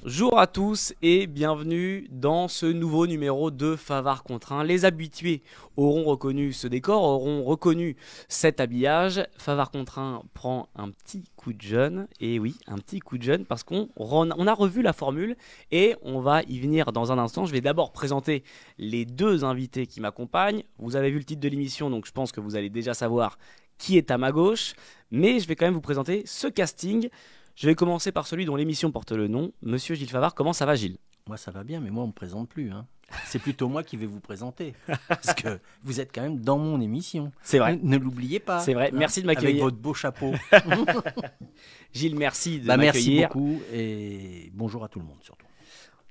Bonjour à tous et bienvenue dans ce nouveau numéro de Favard contre 1. Les habitués auront reconnu ce décor, auront reconnu cet habillage. Favard contre 1 prend un petit coup de jeune, et oui, un petit coup de jeune parce qu'on a revu la formule et on va y venir dans un instant. Je vais d'abord présenter les deux invités qui m'accompagnent. Vous avez vu le titre de l'émission, donc je pense que vous allez déjà savoir qui est à ma gauche, mais je vais quand même vous présenter ce casting. Je vais commencer par celui dont l'émission porte le nom, Monsieur Gilles Favard. Comment ça va, Gilles ? Moi, ça va bien, mais moi, on ne me présente plus. C'est plutôt moi qui vais vous présenter. Parce que vous êtes quand même dans mon émission. C'est vrai. Ne l'oubliez pas. C'est vrai. Merci de m'accueillir. Avec votre beau chapeau. Gilles, merci de m'accueillir. Merci beaucoup et bonjour à tout le monde, surtout.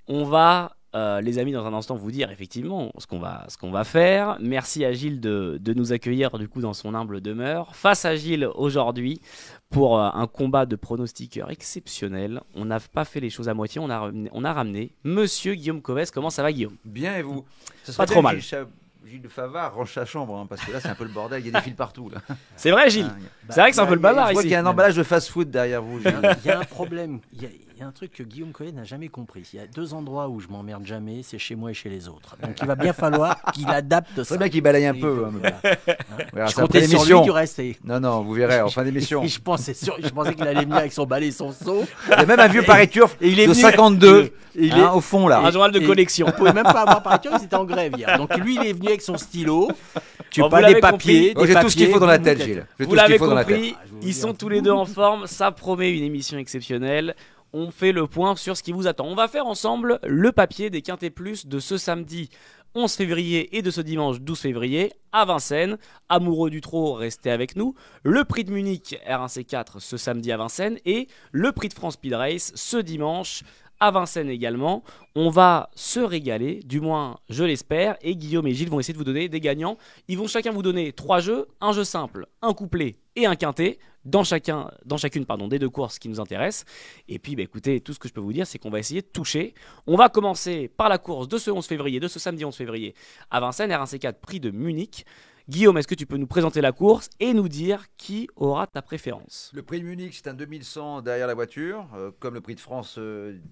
On va, les amis, dans un instant vous dire effectivement ce qu'on va faire. Merci à Gilles de nous accueillir du coup dans son humble demeure. Face à Gilles aujourd'hui pour un combat de pronostiqueurs exceptionnel. On n'a pas fait les choses à moitié. On a ramené Monsieur Guillaume Covès. Comment ça va, Guillaume ? Bien, et vous ? Pas trop mal. Gilles Favard range sa chambre, parce que là c'est un peu le bordel, il y a des fils partout là. C'est vrai, Gilles. C'est vrai que c'est un peu le bazar ici. Je vois qu'il y a un emballage de fast-food derrière vous. Il y a un problème. Il y a un truc que Guillaume Cohen n'a jamais compris. Il y a deux endroits où je m'emmerde jamais, c'est chez moi et chez les autres. Donc il va bien falloir qu'il adapte ça. C'est bien qu'il balaye un peu. Je comptais sur lui du reste. Non, vous verrez en fin d'émission. Je pensais qu'il allait venir avec son balai et son seau. Il y a même un vieux Paris-Turf de 52 au fond là. Un journal de collection. On ne pouvait même pas avoir Paris-Turf, ils étaient en grève hier. Donc lui, il est venu avec son stylo. Bon, pas des papiers. J'ai tout ce qu'il faut dans la tête, Gilles. Vous l'avez compris, ils sont tous les deux en forme. Ça promet une émission exceptionnelle. On fait le point sur ce qui vous attend. On va faire ensemble le papier des Quintet Plus de ce samedi 11 février et de ce dimanche 12 février à Vincennes. Amoureux du trot, restez avec nous. Le prix de Munich R1C4 ce samedi à Vincennes et le prix de France Speed Race ce dimanche à Vincennes également. On va se régaler, du moins je l'espère, et Guillaume et Gilles vont essayer de vous donner des gagnants. Ils vont chacun vous donner 3 jeux, un jeu simple, un couplet et un quintet dans chacune des deux courses qui nous intéressent. Et puis écoutez, tout ce que je peux vous dire, c'est qu'on va essayer de toucher. On va commencer par la course de ce 11 février, de ce samedi 11 février à Vincennes, R1C4 prix de Munich. Guillaume, est-ce que tu peux nous présenter la course et nous dire qui aura ta préférence ? Le prix de Munich, c'est un 2100 derrière la voiture, comme le prix de France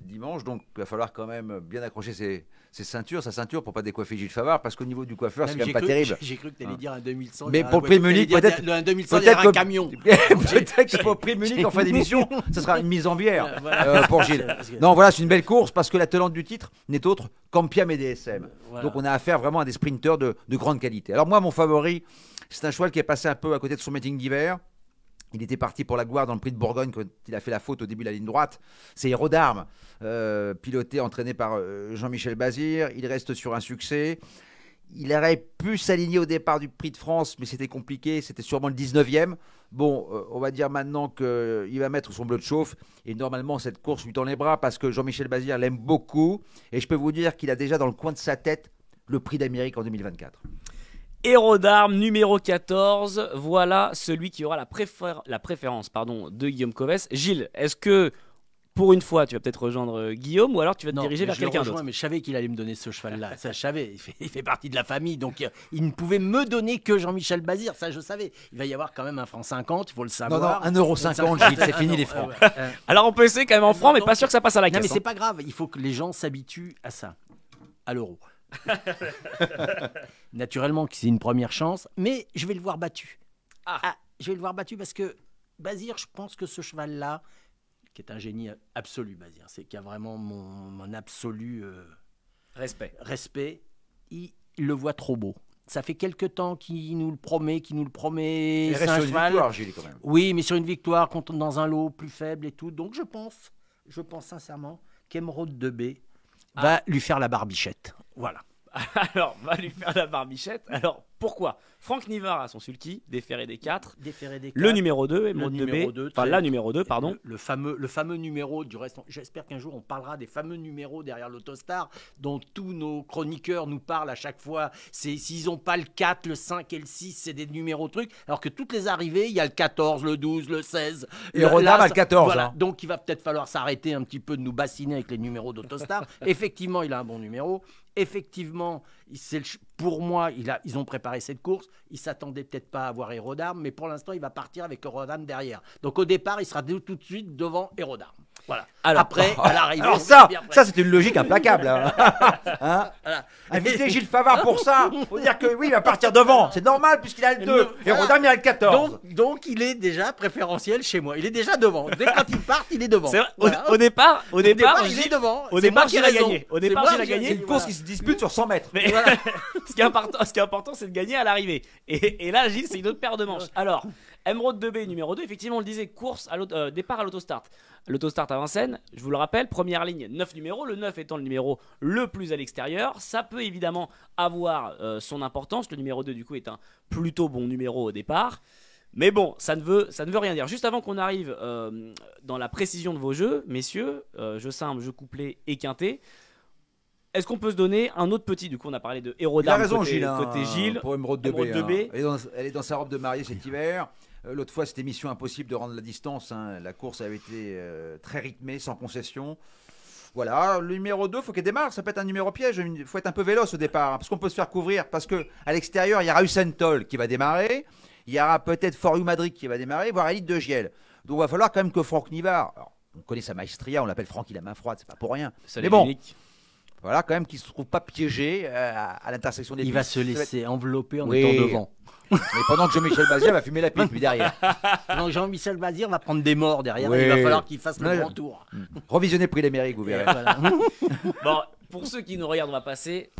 dimanche. Donc, il va falloir quand même bien accrocher sa ceinture pour pas décoiffer Gilles Favard, parce qu'au niveau du coiffeur, c'est quand même pas terrible. J'ai cru que tu allais dire un 2100. Mais pour le prix de Munich, peut-être un 2100 derrière un camion. Peut-être que pour le prix de Munich, en fin d'émission, ça sera une mise en bière pour Gilles. Non, voilà, c'est une belle course, parce que la tenante du titre n'est autre qu'Ampiam et DSM. Voilà. Donc, on a affaire vraiment à des sprinteurs de grande qualité. Alors moi, mon favori, c'est un cheval qui est passé un peu à côté de son meeting d'hiver. Il était parti pour la gloire dans le prix de Bourgogne quand il a fait la faute au début de la ligne droite. C'est Héros d'Armes, piloté, entraîné par Jean-Michel Bazir. Il reste sur un succès. Il aurait pu s'aligner au départ du prix de France, mais c'était compliqué. C'était sûrement le 19e. Bon, on va dire maintenant qu'il va mettre son bleu de chauffe. Et normalement, cette course lui tend les bras parce que Jean-Michel Bazir l'aime beaucoup. Et je peux vous dire qu'il a déjà dans le coin de sa tête le prix d'Amérique en 2024. Héros d'Armes numéro 14, voilà celui qui aura la préférence de Guillaume Covès. Gilles, est-ce que pour une fois tu vas peut-être rejoindre Guillaume ou alors tu vas te diriger vers quelqu'un d'autre ? Mais je savais qu'il allait me donner ce cheval-là, ça je savais, il fait partie de la famille, donc il ne pouvait me donner que Jean-Michel Bazir, ça je savais. Il va y avoir quand même un franc 50, il faut le savoir. Non, 1,50 €, Gilles, c'est fini les francs. Alors on peut essayer quand même en francs, mais pas sûr que ça passe à la caisse. Non mais c'est pas grave, il faut que les gens s'habituent à ça, à l'euro. Naturellement que c'est une première chance, mais je vais le voir battu. Je vais le voir battu parce que Bazir, je pense que ce cheval-là, qui est un génie absolu, Bazir, c'est qui a vraiment mon absolu respect, il le voit trop beau. Ça fait quelque temps qu'il nous le promet. Il reste sur une victoire, Gilles, quand même. Oui, mais sur une victoire, dans un lot plus faible et tout. Donc je pense sincèrement qu'Emeraude de B va lui faire la barbichette. Voilà. Alors, va lui faire la barbichette. Alors, pourquoi ? Franck Nivard a son sulky, déféré des 4. Le numéro 2, Emeraude de B. Enfin, la numéro 2, pardon. Le fameux numéro, du reste, j'espère qu'un jour on parlera des fameux numéros derrière l'Autostar dont tous nos chroniqueurs nous parlent à chaque fois. S'ils n'ont pas le 4, le 5 et le 6, c'est des numéros trucs. Alors que toutes les arrivées, il y a le 14, le 12, le 16. Et Rodam a le 14. Voilà. Hein. Donc il va peut-être falloir s'arrêter un petit peu de nous bassiner avec les numéros d'Autostar. Effectivement, il a un bon numéro. Effectivement, pour moi, ils ont préparé cette course. Ils ne s'attendaient peut-être pas à avoir Héros d'Armes, mais pour l'instant, il va partir avec Héros d'Armes derrière. Donc au départ, il sera tout de suite devant Héros d'Armes. Voilà. Alors, après, à l'arrivée, Alors ça c'est une logique implacable. Hein voilà. Inviter Gilles Favard pour ça, faut dire que oui, il va partir devant. C'est normal puisqu'il a le 2. Et Rodam, il a le 14. Donc, il est déjà préférentiel chez moi. Il est déjà devant. Dès quand il part, il est devant. C'est vrai, au départ, il est devant. Au C'est départ, moi qui Gilles ai a raison. gagné. Au C'est départ, moi Gilles a qui ai gagné. C'est une course qui se dispute sur 100 mètres. Mais ce qui est important, c'est de gagner à l'arrivée. Et là, Gilles, c'est une autre paire de manches. Alors, Emeraude 2B numéro 2, effectivement, on le disait, course à départ à l'autostart. L'autostart à Vincennes, je vous le rappelle, première ligne, 9 numéros, le 9 étant le numéro le plus à l'extérieur. Ça peut évidemment avoir son importance. Le numéro 2, du coup, est un plutôt bon numéro au départ. Mais bon, ça ne veut rien dire. Juste avant qu'on arrive dans la précision de vos jeux, messieurs, jeu simple, jeu couplé et quinté, est-ce qu'on peut se donner un autre petit? Du coup, on a parlé de héros d'armes côté Gilles. Pour Emeraude 2B. Emeraude 2B. Elle est dans sa robe de mariée cet hiver. L'autre fois, c'était mission impossible de rendre la distance. La course avait été très rythmée, sans concession. Voilà, le numéro 2, il faut qu'elle démarre. Ça peut être un numéro piège. Il faut être un peu véloce au départ, parce qu'on peut se faire couvrir. Parce qu'à l'extérieur, il y aura Usain Toll qui va démarrer. Il y aura peut-être For You Madrid qui va démarrer, voire Elite de Giel. Donc il va falloir quand même que Franck Nivard, alors, on connaît sa maestria, on l'appelle Franck, il a main froide, c'est pas pour rien. Ça, mais bon, unique. voilà quand même qu'il ne se trouve pas piégé à l'intersection des pistes. Il va se laisser envelopper en étant devant. Mais pendant que Jean-Michel Bazir va fumer la pipe, lui, derrière. Non, Jean-Michel Bazir va prendre des morts derrière. Oui. Il va falloir qu'il fasse le grand tour. Revisionnez Prix d'Amérique, vous verrez. Voilà. Bon, pour ceux qui nous regardent, on va passer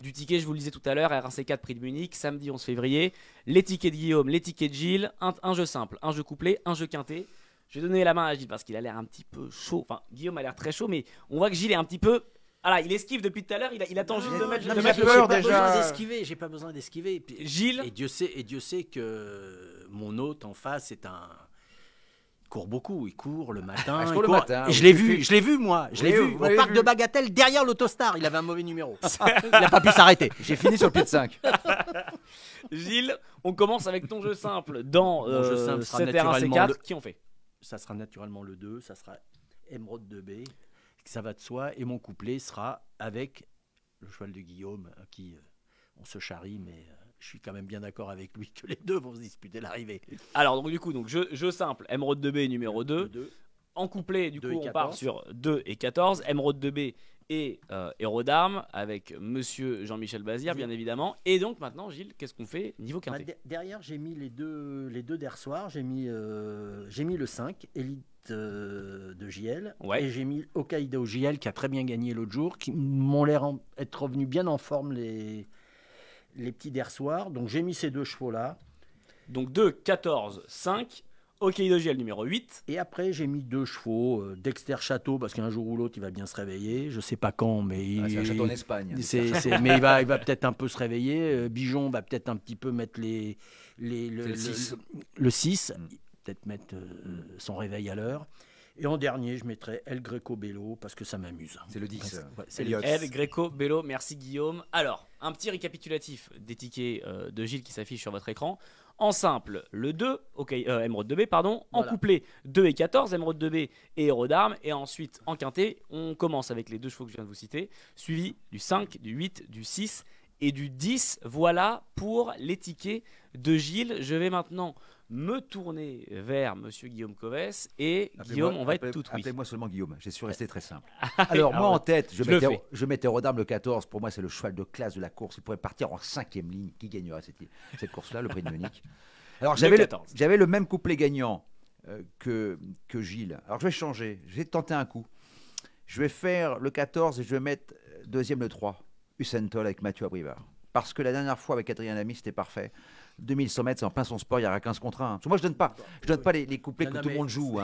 du ticket, je vous le disais tout à l'heure, RC4 Prix de Munich, samedi 11 février. Les tickets de Guillaume, les tickets de Gilles, un jeu simple, un jeu couplé, un jeu quinté. Je vais donner la main à Gilles parce qu'il a l'air un petit peu chaud. Enfin, Guillaume a l'air très chaud, mais on voit que Gilles est un petit peu... Voilà, il esquive depuis tout à l'heure, il attend juste de mettre le pied. J'ai pas besoin d'esquiver. Gilles. Et Dieu sait que mon hôte en face est un... Il court beaucoup, il court le matin. Le matin, et je l'ai vu moi, au parc de Bagatelle derrière l'autostar. Il avait un mauvais numéro. Il n'a pas pu s'arrêter. J'ai fini sur le pied de 5. Gilles, on commence avec ton jeu simple dans jeu simple cette RC4. Qui on fait? Ça sera naturellement le 2, ça sera Emeraude 2B, ça va de soi. Et mon couplet sera avec le cheval de Guillaume, qui on se charrie, mais... Je suis quand même bien d'accord avec lui que les deux vont se disputer l'arrivée. Alors, donc, du coup, jeu simple, Emeraude 2B numéro 2. En couplet, du coup, on part sur 2 et 14. Emeraude 2B et héros d'armes avec monsieur Jean-Michel Bazir, bien évidemment. Et donc, maintenant, Gilles, qu'est-ce qu'on fait niveau quintet? Derrière, j'ai mis les deux d'hier soir. J'ai mis le 5, Elite de JL. Ouais. Et j'ai mis Hokkaido JL qui a très bien gagné l'autre jour, qui m'ont l'air être revenus bien en forme les petits d'hier soir. Donc j'ai mis ces deux chevaux là. Donc 2, 14, 5, Hokkaido JL numéro 8. Et après j'ai mis deux chevaux, Dexter Château, parce qu'un jour ou l'autre il va bien se réveiller. Je sais pas quand, mais c'est un château en Espagne. Mais il va peut-être un peu se réveiller. Bijon va peut-être un petit peu mettre le 6. Peut-être mettre son réveil à l'heure. Et en dernier, je mettrai El Greco Bello parce que ça m'amuse. C'est le 10. C'est El Greco Bello, merci Guillaume. Alors, un petit récapitulatif des tickets de Gilles qui s'affiche sur votre écran. En simple, le 2, Emeraude 2B, pardon. En couplet, 2 et 14, Emeraude 2B et héros d'armes. Et ensuite, en quintet, on commence avec les deux chevaux que je viens de vous citer, suivi du 5, du 8, du 6 et du 10. Voilà pour les tickets de Gilles. Je vais maintenant me tourner vers monsieur Guillaume Covès et Guillaume, on va être tout oui. Appelez-moi seulement Guillaume, j'ai su rester très simple. Alors moi en tête, je mettais Rodam le 14, pour moi c'est le cheval de classe de la course, il pourrait partir en 5e ligne, qui gagnera cette course-là, le prix de Munich. Alors j'avais le même couplet gagnant que Gilles, alors je vais changer, je vais tenter un coup. Je vais faire le 14 et je vais mettre deuxième le 3, Usain Toll avec Mathieu Abrivard. Parce que la dernière fois avec Adrien Lamy c'était parfait. 2100 mètres, c'est en plein son sport, il y aura 15 contre 1. Moi, je donne pas les couplets que tout le monde joue.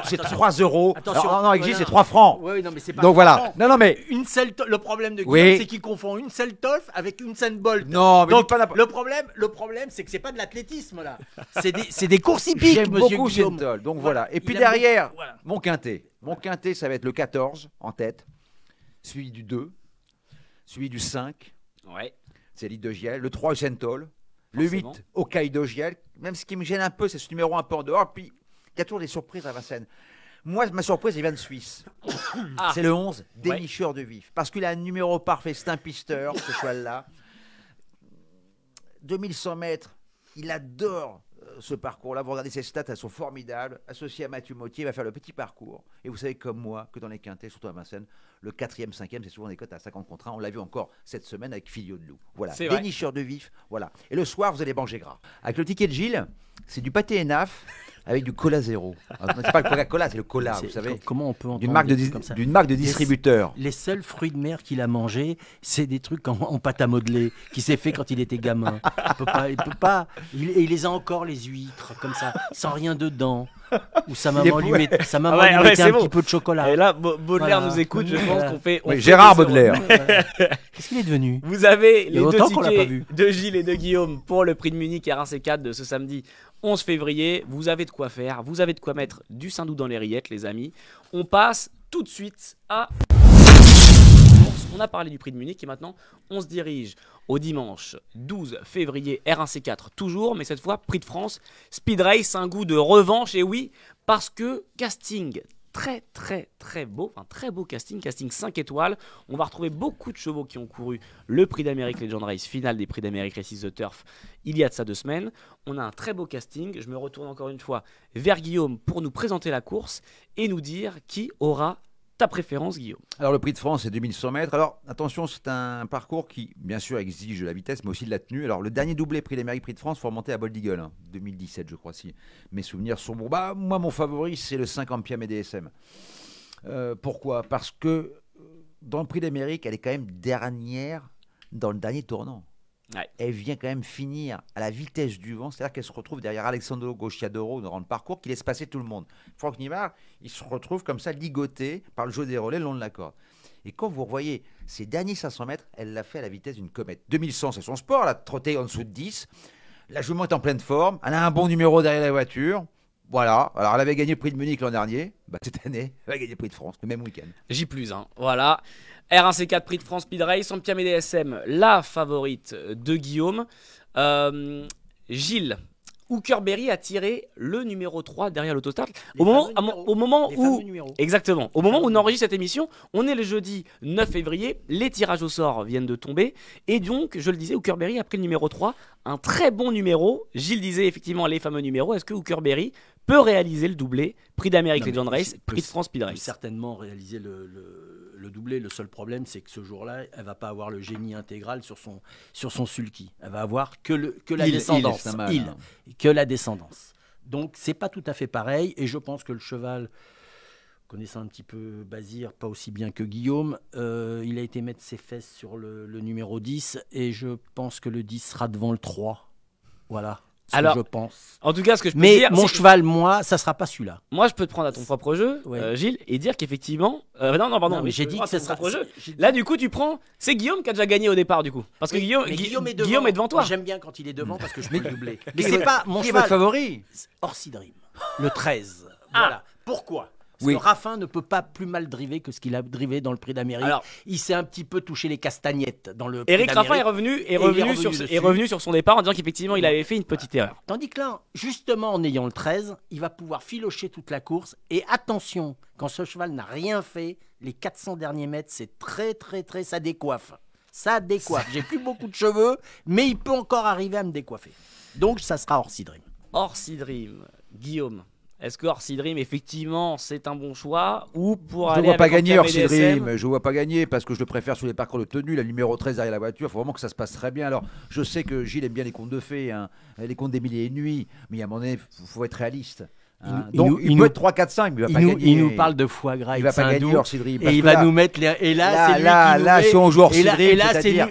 C'est 3 €. Non, avec Gilles, c'est 3 francs. Oui, non, mais c'est pas. Donc voilà. Non, mais le problème de Guillaume, c'est qu'il confond une selle Tolf avec une Usain Bolt. Non, mais donc le problème, c'est que c'est pas de l'athlétisme là. C'est des courses hippiques, J'aime monsieur beaucoup Guillaume. Usain Toll. Donc voilà. Et puis derrière, mon quintet. Mon quintet, ça va être le 14 en tête, suivi du 2, suivi du 5. Ouais. C'est Elite de Giel. Le 3, Usain Toll. Le 8, Hokkaido JL. Même ce qui me gêne un peu, c'est ce numéro un peu en dehors. Puis, il y a toujours des surprises à Vincennes. Moi, ma surprise, elle vient de Suisse. C'est le 11, Dénicheur de Vif. Parce qu'il a un numéro parfait, c'est un pisteur, ce cheval-là. 2100 mètres, il adore ce parcours-là. Vous regardez ses stats, elles sont formidables. Associé à Mathieu Mottier, il va faire le petit parcours. Et vous savez comme moi que dans les quintés, surtout à Vincennes, le 4e, 5e, c'est souvent des cotes à 50 contre 1. On l'a vu encore cette semaine avec Filio de Loup. Voilà, dénicheur de vif. Voilà. Et le soir, vous allez manger gras. Avec le ticket de Gilles, c'est du pâté Enaf avec du cola zéro. C'est pas le Coca-Cola, c'est le cola, vous savez. Comment on peut entendre d'une marque de distributeur. Les seuls fruits de mer qu'il a mangés, c'est des trucs en pâte à modeler, qui s'est fait quand il était gamin. Il peut pas. Il les a encore, les huîtres, comme ça, sans rien dedans. Ou sa maman lui mettait un petit peu de chocolat. Et là, Baudelaire nous écoute, je pense qu'on fait. Gérard Baudelaire. Qu'est-ce qu'il est devenu? Vous avez les 2 tickets de Gilles et de Guillaume pour le prix de Munich RC4 de ce samedi 11 février. Vous avez de quoi faire, vous avez de quoi mettre du Saint-Doux dans les rillettes, les amis. On passe tout de suite à... On a parlé du prix de Munich et maintenant on se dirige au dimanche 12 février R1C4 toujours, mais cette fois prix de France, Speed Race, un goût de revanche. Et oui, parce que casting très beau, très beau casting 5 étoiles. On va retrouver beaucoup de chevaux qui ont couru le prix d'Amérique Legend Race, finale des prix d'Amérique Races The Turf il y a de ça 2 semaines. On a un très beau casting. Je me retourne encore une fois vers Guillaume pour nous présenter la course et nous dire qui aura ta préférence, Guillaume. Alors le prix de France, c'est 2100 mètres. Alors attention, c'est un parcours qui, bien sûr, exige de la vitesse, mais aussi de la tenue. Alors le dernier doublé prix d'Amérique, prix de France, il faut remonter à Bold Eagle, 2017, je crois, si mes souvenirs sont bons. Moi, mon favori, c'est le 5 Ampiam et DSM. Pourquoi? Parce que dans le prix d'Amérique, elle est quand même dernière dans le dernier tournant. Ouais. Elle vient quand même finir à la vitesse du vent, c'est-à-dire qu'elle se retrouve derrière Alessandro Gocciadoro dans le parcours qui laisse passer tout le monde. Franck Nivard, il se retrouve comme ça ligoté par le jeu des relais le long de la corde. Et quand vous revoyez ces derniers 500 mètres, elle l'a fait à la vitesse d'une comète. 2100, c'est son sport, elle a trotté en dessous de 10. La jument est en pleine forme, elle a un bon numéro derrière la voiture. Voilà, alors elle avait gagné le prix de Munich l'an dernier, cette année, elle va gagner le prix de France, le même week-end. J+, voilà. R1C4 prix de France Speed Race, Ampiam et DSM, la favorite de Guillaume. Gilles, Hookerberry a tiré le numéro 3 derrière l'autostart. Au moment où on enregistre cette émission, on est le jeudi 9 février, les tirages au sort viennent de tomber. Et donc, je le disais, Hookerberry a pris le numéro 3, un très bon numéro. Gilles disait effectivement les fameux numéros. Est-ce que Hookerberry peut réaliser le doublé, prix d'Amérique Legend Race, prix de France Speed Race? Certainement réaliser le doublé. Le seul problème, c'est que ce jour-là, elle va pas avoir le génie intégral sur son sulky. Elle va avoir que la descendance. Que la descendance. Donc, c'est pas tout à fait pareil. Et je pense que le cheval, connaissant un petit peu Bazir, pas aussi bien que Guillaume, il a été mettre ses fesses sur le numéro 10. Et je pense que le 10 sera devant le 3. Voilà. Alors, je pense. En tout cas, ce que je peux dire, mon cheval, moi, ça sera pas celui-là. Moi, je peux te prendre à ton propre jeu, Gilles, et dire qu'effectivement, non, mais j'ai dit que ça sera propre jeu. Là, du coup, tu prends. C'est Guillaume qui a déjà gagné au départ, du coup, parce que Guillaume est devant toi. Moi, j'aime bien quand il est devant parce que je peux le doubler. Mais c'est pas mon cheval. Votre favori? Orsi Dream, le 13. Voilà. Pourquoi? Parce que Raffin ne peut pas plus mal driver que ce qu'il a drivé dans le prix d'Amérique. Il s'est un petit peu touché les castagnettes dans le prix d'Amérique. Éric Raffin est revenu sur son départ en disant qu'effectivement il avait fait une petite erreur. Tandis que là, justement en ayant le 13, il va pouvoir filocher toute la course. Et attention, quand ce cheval n'a rien fait, les 400 derniers mètres, c'est très, ça décoiffe. Ça décoiffe. J'ai plus beaucoup de cheveux, mais il peut encore arriver à me décoiffer. Donc ça sera Orsi Dream. Orsi Dream, Guillaume. Est-ce que Orsi Dream, effectivement, c'est un bon choix ou pour aller. Je ne vois pas gagner Orsi Dream. Je ne vois pas gagner parce que je le préfère sur les parcours de tenue. La numéro 13 derrière la voiture, il faut vraiment que ça se passe très bien. Alors, je sais que Gilles aime bien les contes de fées, les contes des mille et une nuits, mais à un moment donné, il faut être réaliste. Donc, il peut être 3, 4, 5, mais il ne va pas gagner. Il nous parle de foie gras. Il ne va pas gagner Orsi Dream. Et il va nous mettre. Et là, si on joue Orsi Dream,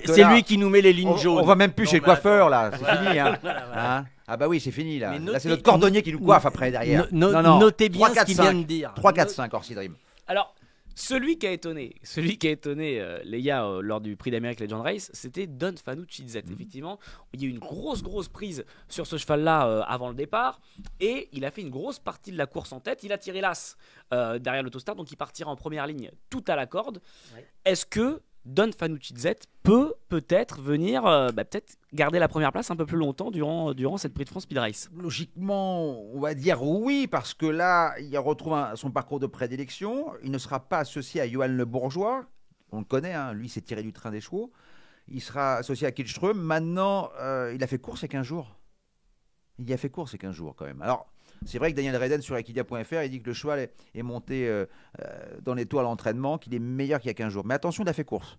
c'est lui qui nous met les lignes jaunes. On ne va même plus chez le coiffeur, là. C'est fini. Ah bah oui, c'est fini là. Là c'est notre cordonnier qui nous coiffe après derrière. Notez bien 3, 4, ce qu'il vient de dire. 3, 4, 5 Orsi Dream. Alors, celui qui a étonné les gars lors du prix d'Amérique Legend Race, c'était Don Fanucci Z. Effectivement, il y a eu une grosse prise sur ce cheval-là avant le départ et il a fait une grosse partie de la course en tête. Il a tiré l'as derrière l'autostart, donc il partira en première ligne tout à la corde. Ouais. Est-ce que Don Fanucci Z peut-être venir peut-être garder la première place un peu plus longtemps durant cette prix de France Speed Race? Logiquement, on va dire oui, parce que là, il retrouve son parcours de prédilection. Il ne sera pas associé à Johan Le Bourgeois. On le connaît, lui, s'est tiré du train des chevaux. Il sera associé à Kielström. Maintenant, il a fait course il y a 15 jours. Il y a fait course ces 15 jours quand même. Alors, c'est vrai que Daniel Reden sur Equidia.fr, il dit que le cheval est monté dans les tours à l'entraînement, qu'il est meilleur qu'il y a 15 jours. Mais attention, il a fait course.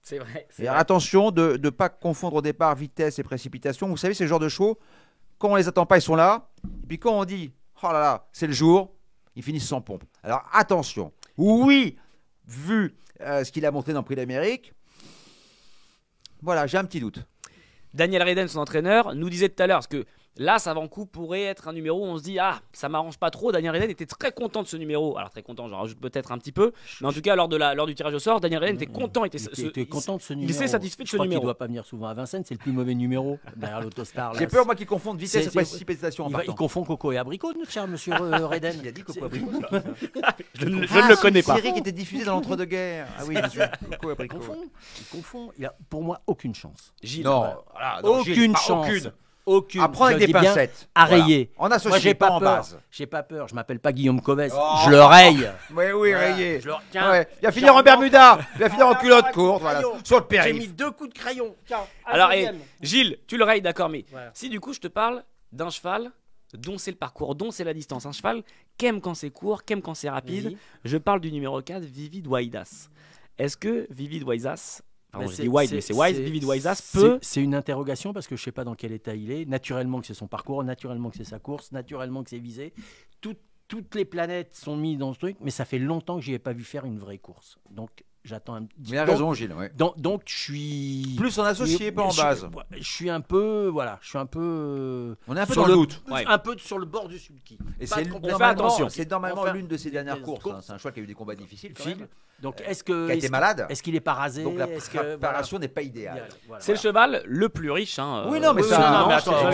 C'est vrai. Et attention de ne pas confondre au départ vitesse et précipitation. Vous savez, c'est le genre de chevaux, quand on les attend pas, ils sont là. Et puis quand on dit, oh là là, c'est le jour, ils finissent sans pompe. Alors attention. Oui, vu ce qu'il a montré dans le Prix d'Amérique, voilà, j'ai un petit doute. Daniel Reden, son entraîneur, nous disait tout à l'heure, parce que là, Savancoup pourrait être un numéro où on se dit ah, ça m'arrange pas trop. Daniel Reden était très content de ce numéro. Alors très content, j'en rajoute peut-être un petit peu, mais en tout cas lors du tirage au sort, Daniel Reden était content, il était content de ce numéro. Il s'est satisfait de ce numéro. Je crois qu'il doit pas venir souvent à Vincennes, c'est le plus mauvais numéro derrière l'Autostar. J'ai peur moi qu'il confonde vitesse et précipitation. Il confond Coco et Abricot, notre cher monsieur Reden. Il a dit Coco et Abricot. Je ne le connais pas. C'est une série qui était diffusée dans l'entre-deux-guerres. Ah oui, monsieur. Coco et Abricot. Il confond. Il a pour moi aucune chance. Non, aucune chance. Aucune. Apprends avec des pincettes. À rayer. En associé, pas en base. J'ai pas peur. Je m'appelle pas Guillaume Covès. Je le raye. Oui, rayé. Il va finir en Bermuda. Il va finir en culotte courte. Voilà. Sur le périph'. J'ai mis 2 coups de crayon. Alors, Gilles, tu le rayes, d'accord, mais si du coup je te parle d'un cheval dont c'est le parcours, dont c'est la distance, un cheval qu'aime quand c'est court, qu'aime quand c'est rapide, je parle du numéro 4, Vivid Waidas. Est-ce que Vivid Waidas, pardon, je dis Wide, mais c'est Wise, Vivid Waidas peut... C'est une interrogation parce que je ne sais pas dans quel état il est. Naturellement que c'est son parcours, naturellement que c'est sa course, naturellement que c'est visé. Toutes les planètes sont mises dans ce truc, mais ça fait longtemps que je n'y ai pas vu faire une vraie course. Donc j'attends un... Il a raison, Gilles. Ouais. Donc je suis... Plus en associé, pas en base. Je suis un peu... Voilà, je suis un peu... On est un peu dans le doute. Un peu sur le bord du sulky. Et c'est normalement l'une de ses dernières courses. C'est un choix qui a eu des combats difficiles. Donc qui a été malade. Est-ce qu'il est pas rasé? Donc la préparation n'est pas idéale. C'est le cheval le plus riche. Oui, non, mais ça, on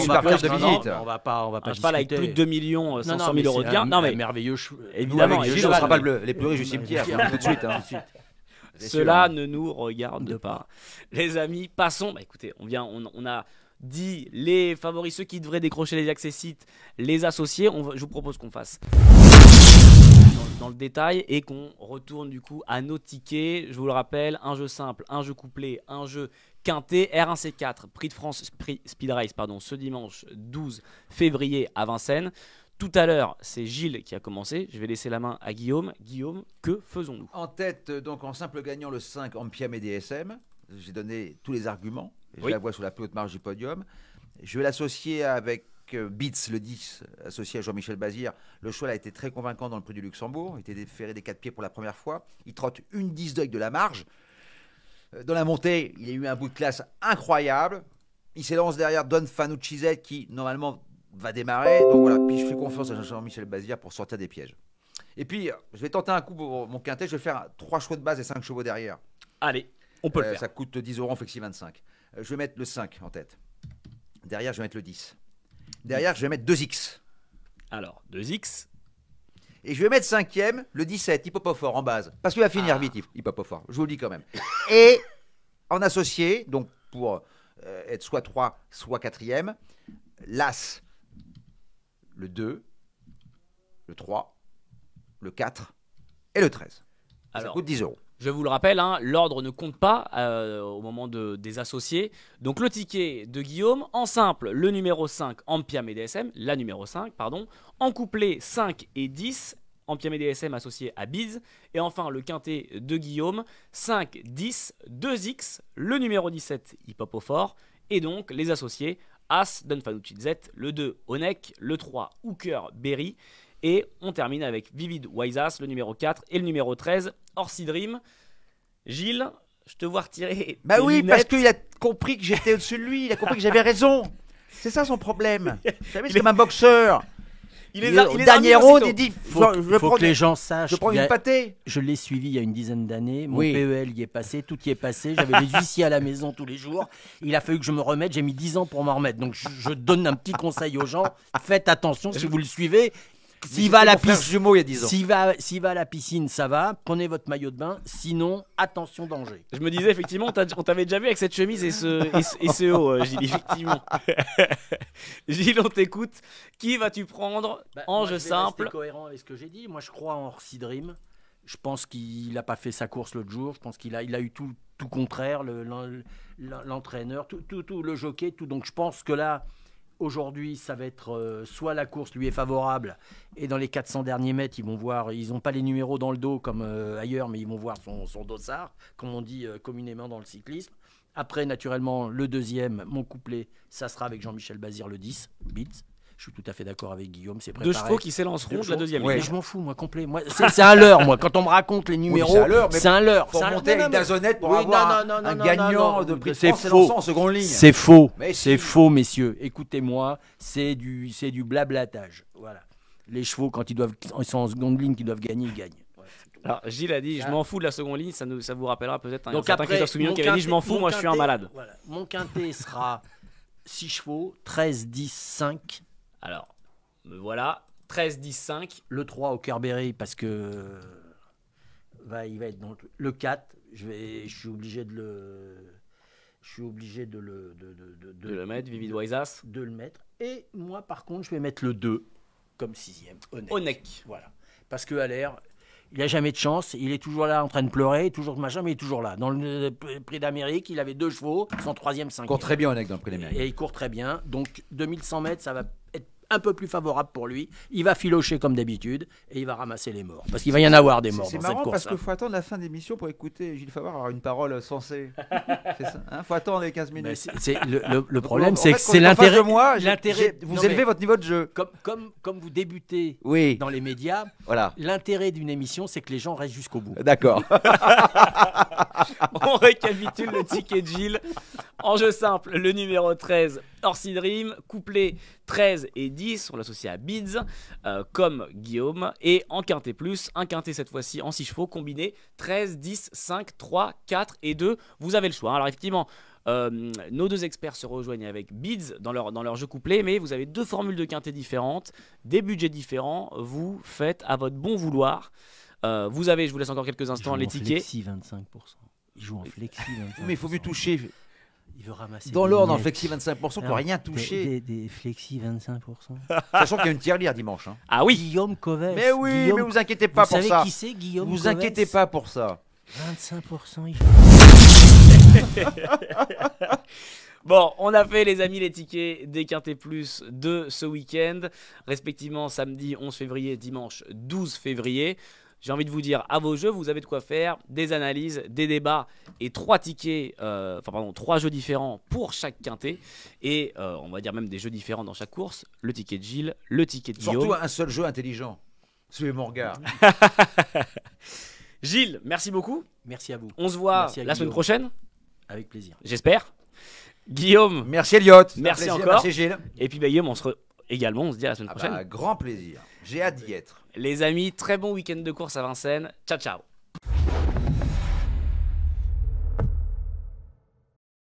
va faire de visite. On va pas un cheval avec plus de 2 millions 500 000 euros de gain. Non mais merveilleux. Évidemment, Gilles, on ne sera pas les plus riches du cimetière tout de suite. Cela ne nous regarde pas. Les amis, passons. Écoutez, on a dit les favoris, ceux qui devraient décrocher les accessites, les associés. Je vous propose qu'on fasse dans le détail et qu'on retourne du coup à nos tickets. Je vous le rappelle, un jeu simple, un jeu couplé, un jeu quinté, R1C4, Prix de France Speed Race, ce dimanche 12 février à Vincennes. Tout à l'heure, c'est Gilles qui a commencé. Je vais laisser la main à Guillaume. Guillaume, que faisons-nous? En tête, donc en simple gagnant, le 5 Ampiam et DSM. J'ai donné tous les arguments. Je la vois sur la plus haute marge du podium. Je vais l'associer avec Beats, le 10, associé à Jean-Michel Bazir. Le cheval a été très convaincant dans le Prix du Luxembourg. Il était déféré des 4 pieds pour la première fois. Il trotte une 10 d'œil de la marge. Dans la montée, il a eu un bout de classe incroyable. Il s'élance derrière Don Fanucci Z qui, normalement, va démarrer. Donc voilà, puis je fais confiance à Jean-Michel Bazir pour sortir des pièges. Et puis, je vais tenter un coup pour mon quintet. Je vais faire 3 chevaux de base et 5 chevaux derrière. Allez, on peut le faire. Ça coûte 10 €, on fait que 25. Je vais mettre le 5 en tête. Derrière, je vais mettre le 10. Derrière, je vais mettre 2X. Alors, 2X. Et je vais mettre 5e, le 17, Hippopofort en base. Parce qu'il va finir vite, Hippopofort. Je vous le dis quand même. Et en associé, donc pour être soit 3, soit 4e, l'As, le 2, le 3, le 4 et le 13. Alors, ça coûte 10 €. Je vous le rappelle, l'ordre ne compte pas au moment des associés. Donc le ticket de Guillaume, en simple, le numéro 5, Ampiam et DSM, la numéro 5, pardon. En couplet, 5 et 10, Ampiam et DSM associé à Biz. Et enfin, le quintet de Guillaume, 5, 10, 2X, le numéro 17, Hippopofort. Et donc les associés, As, Don Fanucci Z, le 2, Onek, le 3, Hooker, Berry. Et on termine avec Vivid Waidas, le numéro 4 et le numéro 13, Orsi Dream. Gilles, je te vois retirer. Bah oui, lunettes. parce qu'il a compris que j'étais au-dessus de lui. Il a compris que j'avais raison. C'est ça son problème. Vous savez, c'est comme un boxeur. Il est dernier round, il dit faut que les gens sachent. Je prends une pâtée. Je l'ai suivi il y a une dizaine d'années. Mon PEL y est passé, tout y est passé. J'avais les huissiers à la maison tous les jours. Il a fallu que je me remette. J'ai mis 10 ans pour m'en remettre. Donc je donne un petit conseil aux gens. Faites attention si vous le suivez. S'il va à la piscine, il y a 10 ans. S'il va à la piscine, ça va. Prenez votre maillot de bain. Sinon, attention, danger. Je me disais effectivement, on t'avait déjà vu avec cette chemise et ce haut, Gilles. Effectivement. Gilles, on t'écoute. Qui vas-tu prendre en jeu simple? C'est cohérent avec ce que j'ai dit. Moi, je crois en Orsi Dream. Je pense qu'il n'a pas fait sa course l'autre jour. Je pense qu'il a eu tout contraire, l'entraîneur, tout le jockey, tout. Donc, je pense que là. Aujourd'hui, ça va être soit la course lui est favorable et dans les 400 derniers mètres, ils n'ont pas les numéros dans le dos comme ailleurs, mais ils vont voir son dossard, comme on dit communément dans le cyclisme. Après, naturellement, le deuxième, mon couplet, ça sera avec Jean-Michel Bazir, le 10, Beats. Je suis tout à fait d'accord avec Guillaume, c'est préparé. 2 chevaux qui s'élanceront de la deuxième ligne. Mais je m'en fous, moi, complet. Moi, c'est un leurre, moi. Quand on me raconte les numéros, c'est un leurre. Faut monter avec Dazonette pour avoir un gagnant de prix de France faux. en seconde ligne. C'est faux. C'est faux, messieurs. Écoutez-moi, c'est du blablatage. Voilà. Les chevaux, quand ils sont en seconde ligne, qu'ils doivent gagner, ils gagnent. Alors, Gilles a dit, je m'en fous de la seconde ligne, ça vous rappellera peut-être un certain Christophe Soumillon qui avait dit, je m'en fous, moi je suis un malade. Voilà. Mon quintet sera 6 chevaux, 13, 10, 5. Alors, me voilà, 13, 10, 5. Le 3 au Kerberry parce que il va être dans le 4. Je suis obligé de le mettre, Vivid Waisas. De le mettre. Et moi, par contre, je vais mettre le 2 comme 6e. Onek. Voilà. Parce que Allaire, il n'a jamais de chance. Il est toujours là en train de pleurer, toujours machin, mais il est toujours là. Dans le prix d'Amérique, il avait 2 chevaux, son 3e, 5e. Il court très bien, Onek, dans le prix d'Amérique. Et il court très bien. Donc, 2100 mètres, ça va être un peu plus favorable pour lui. Il va filocher comme d'habitude et il va ramasser les morts. Parce qu'il va y en avoir des morts dans cette course. C'est marrant parce qu'il faut attendre la fin de l'émission pour écouter Gilles Favard avoir une parole sensée. C'est ça, hein, faut attendre les 15 minutes. Le problème, c'est que c'est l'intérêt. Vous élevez votre niveau de jeu. Comme vous débutez dans les médias, l'intérêt d'une émission, c'est que les gens restent jusqu'au bout. D'accord. On récapitule le ticket de Gilles. En jeu simple, le numéro 13, Orsi Dream, couplet 13 et 10, on l'associe à Bids, comme Guillaume. Et en quintet plus, un quintet cette fois-ci en 6 chevaux, combiné 13, 10, 5, 3, 4 et 2. Vous avez le choix. Alors effectivement, nos 2 experts se rejoignent avec Bids dans leur jeu couplet, mais vous avez 2 formules de quintet différentes, des budgets différents. Vous faites à votre bon vouloir. Vous avez, je vous laisse encore quelques instants, les tickets. Flexi 25%. Il joue en flexi 25%. Mais il faut mieux toucher. Il veut ramasser dans l'ordre, en flexi 25%, pour rien toucher. Des flexi 25%. Sachant qu'il y a une tirelire dimanche. Hein. Ah oui. Guillaume Coves. Mais oui, Guillaume, mais vous inquiétez pas pour ça. Vous savez qui c'est, Guillaume Vous Coves inquiétez pas pour ça. 25%, il Bon, on a fait, les amis, les tickets des Quintés Plus de ce week-end, respectivement samedi 11 février, dimanche 12 février. J'ai envie de vous dire, à vos jeux, vous avez de quoi faire, des analyses, des débats et 3 jeux différents pour chaque quintet. Et on va dire même des jeux différents dans chaque course. Le ticket de Gilles, le ticket de Guillaume. Surtout un seul jeu intelligent. Suivez mon regard. Gilles, merci beaucoup. Merci à vous. On se voit la semaine prochaine. Avec plaisir. J'espère. Guillaume. Merci Elliot. Merci encore. Merci Gilles. Et puis Guillaume, on se dit à la semaine prochaine. Grand plaisir. J'ai hâte d'y être. Les amis, très bon week-end de course à Vincennes. Ciao, ciao.